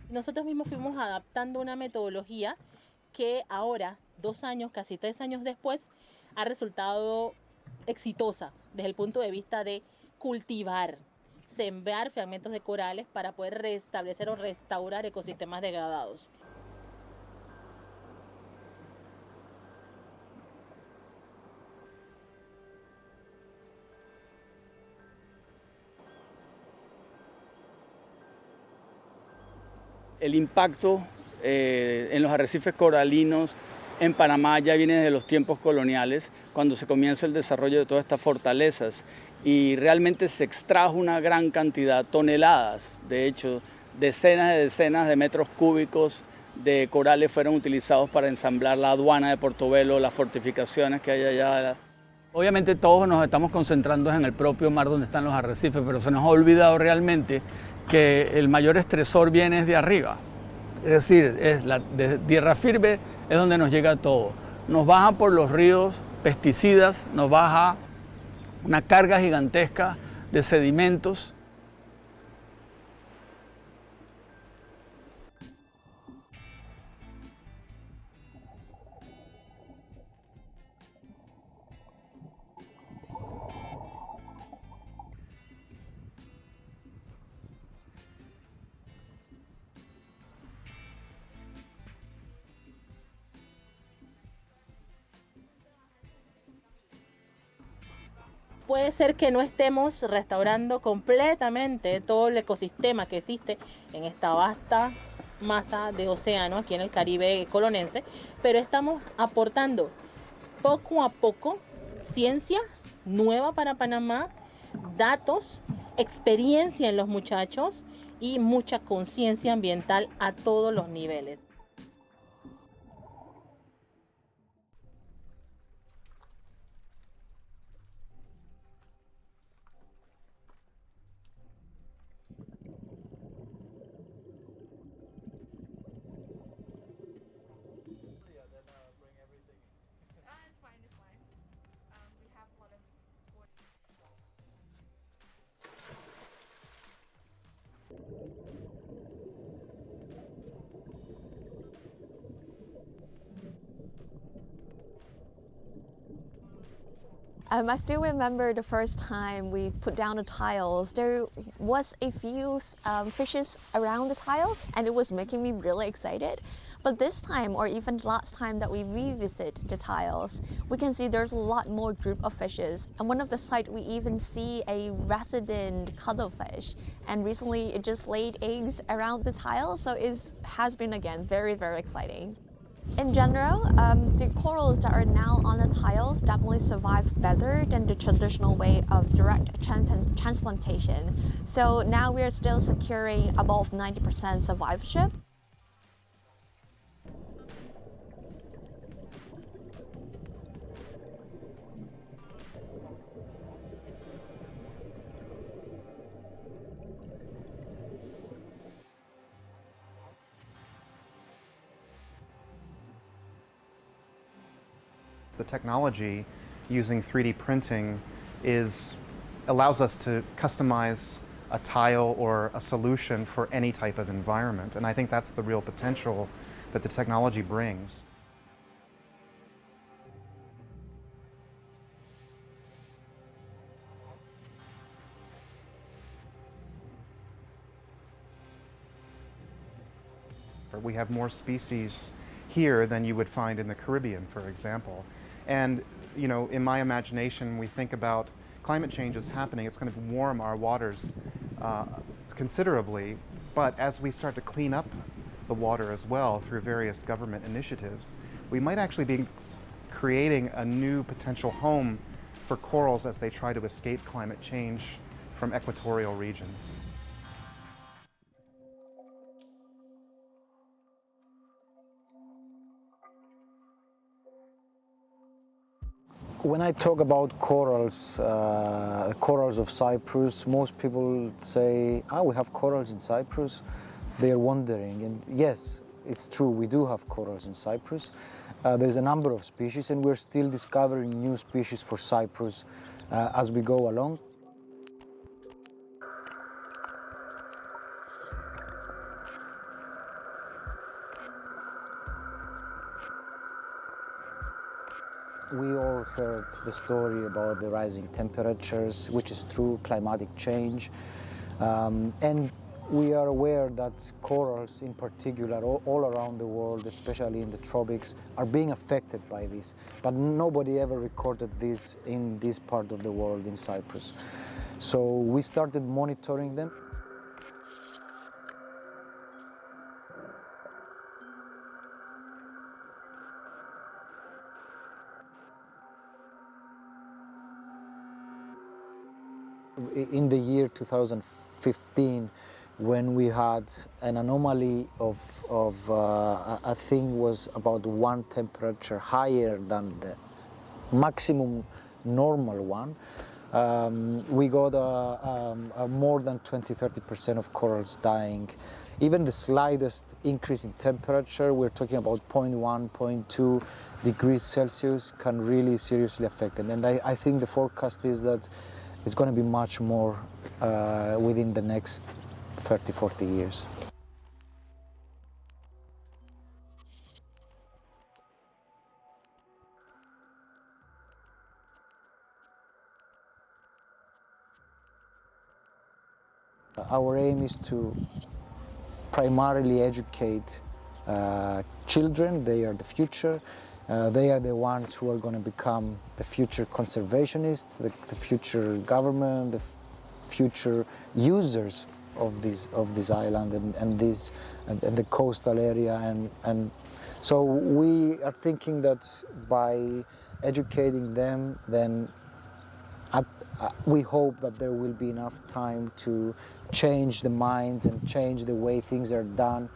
Nosotros mismos fuimos adaptando una metodología que ahora, 2 años, casi 3 años después, ha resultado exitosa desde el punto de vista de cultivar, sembrar fragmentos de corales para poder restablecer o restaurar ecosistemas degradados. El impacto en los arrecifes coralinos en Panamá ya viene desde los tiempos coloniales, cuando se comienza el desarrollo de todas estas fortalezas y realmente se extrajo una gran cantidad, toneladas, de hecho, decenas de metros cúbicos de corales fueron utilizados para ensamblar la aduana de Portobelo, las fortificaciones que hay allá. Obviamente todos nos estamos concentrando en el propio mar donde están los arrecifes, pero se nos ha olvidado realmente que el mayor estresor viene de arriba. Es decir, de tierra firme es donde nos llega todo. Nos baja por los ríos pesticidas, nos baja una carga gigantesca de sedimentos. Puede ser que no estemos restaurando completamente todo el ecosistema que existe en esta vasta masa de océano aquí en el Caribe colonense, pero estamos aportando poco a poco ciencia nueva para Panamá, datos, experiencia en los muchachos y mucha conciencia ambiental a todos los niveles. I still remember the first time we put down the tiles. There was a few fishes around the tiles, and it was making me really excited. But this time, or even last time that we revisit the tiles, we can see there's a lot more group of fishes. And one of the sites, we even see a resident cuttlefish. And recently, it just laid eggs around the tile, so it has been again very, very exciting. In general, the corals that are now on the tiles definitely survive better than the traditional way of direct transplantation. So now we are still securing above 90% survivorship. The technology using 3D printing allows us to customize a tile or a solution for any type of environment. And I think that's the real potential that the technology brings. We have more species here than you would find in the Caribbean, for example. And, you know, in my imagination, we think about climate change is happening. It's going to warm our waters considerably. But as we start to clean up the water as well through various government initiatives, we might actually be creating a new potential home for corals as they try to escape climate change from equatorial regions. When I talk about corals, corals of Cyprus, most people say, we have corals in Cyprus. They are wondering, and yes, it's true, we do have corals in Cyprus. There's a number of species, and we're still discovering new species for Cyprus as we go along. We all heard the story about the rising temperatures, which is true, climatic change. And we are aware that corals in particular, all around the world, especially in the tropics, are being affected by this. But nobody ever recorded this in this part of the world, in Cyprus. So we started monitoring them. In the year 2015, when we had an anomaly of I think was about one temperature higher than the maximum normal one, we got a more than 20-30% of corals dying. Even the slightest increase in temperature, we're talking about 0.1, 0.2 degrees Celsius, can really seriously affect them. And I think the forecast is that it's going to be much more within the next 30-40 years. Our aim is to primarily educate children. They are the future. They are the ones who are going to become the future conservationists, the future government, the future users of this island and the coastal area. And so we are thinking that by educating them, then we hope that there will be enough time to change the minds and change the way things are done